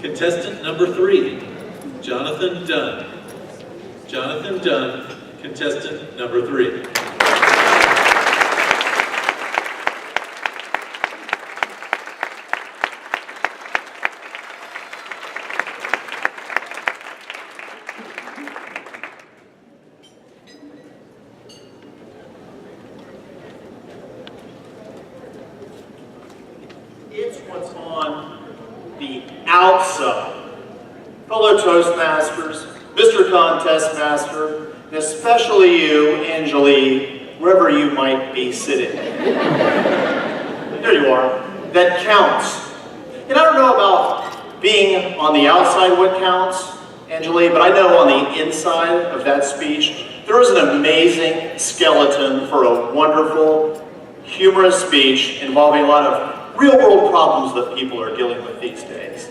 Contestant number 3, Jonathan Dunn. Jonathan Dunn, contestant number 3. It's what's on the outside. Fellow Toastmasters, Mr. Contest Master, and especially you, Angelie, wherever you might be sitting. There you are. That counts. And I don't know about being on the outside what counts, Angelie, but I know on the inside of that speech, there was an amazing skeleton for a wonderful, humorous speech involving a lot of real-world problems that people are dealing with these days.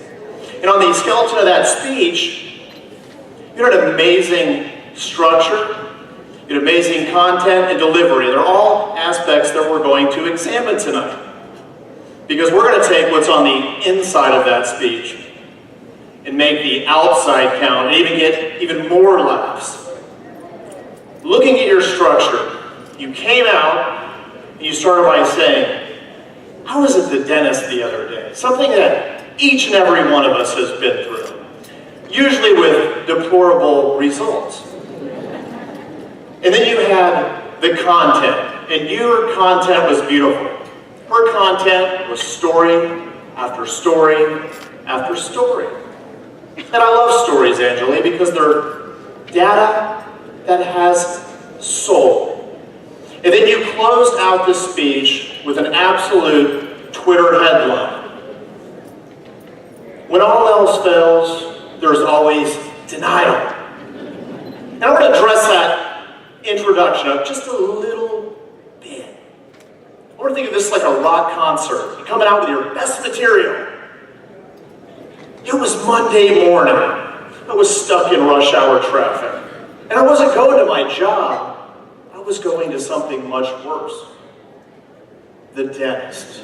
And on the skeleton of that speech, you had an amazing structure, you had amazing content and delivery. They're all aspects that we're going to examine tonight. Because we're going to take what's on the inside of that speech and make the outside count and even get even more laughs. Looking at your structure, you came out and you started by saying, I was at the dentist the other day, something that each and every one of us has been through, usually with deplorable results. And then you had the content, and your content was beautiful. Her content was story after story after story. And I love stories, Angelie, because they're data that has soul. And then you closed out the speech with an absolute Twitter headline. When all else fails, there's always denial. And I want to dress that introduction up just a little bit. I want to think of this like a rock concert. You're coming out with your best material. It was Monday morning. I was stuck in rush hour traffic. And I wasn't going to my job. I was going to something much worse. The dentist.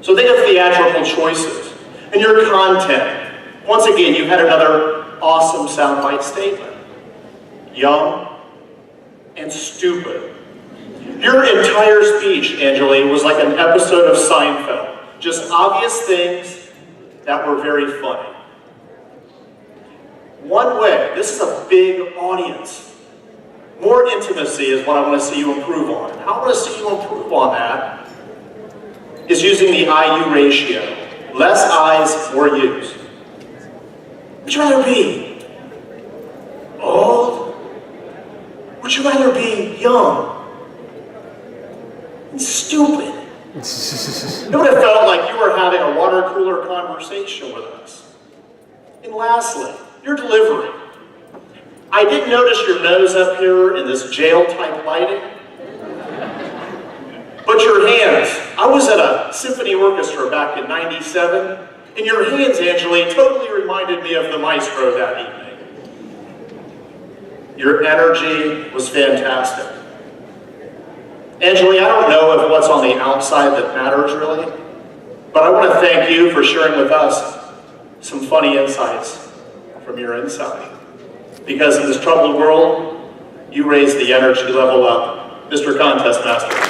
So think of theatrical choices. And your content. Once again, you had another awesome soundbite statement. Young and stupid. Your entire speech, Angelie, was like an episode of Seinfeld. Just obvious things that were very funny. One way, this is a big audience. More intimacy is what I want to see you improve on. And how I want to see you improve on that is using the IU ratio. Less I's, more U's. Would you rather be old? Would you rather be young and stupid? It would have felt like you were having a water cooler conversation with us. And lastly, your delivery. I did notice your nose up here in this jail-type lighting. But your hands, I was at a symphony orchestra back in '97, and your hands, Angelie, totally reminded me of the maestro that evening. Your energy was fantastic. Angelie, I don't know if what's on the outside that matters really, but I want to thank you for sharing with us some funny insights from your inside. Because in this troubled world, you raise the energy level up. Mr. Contest Master.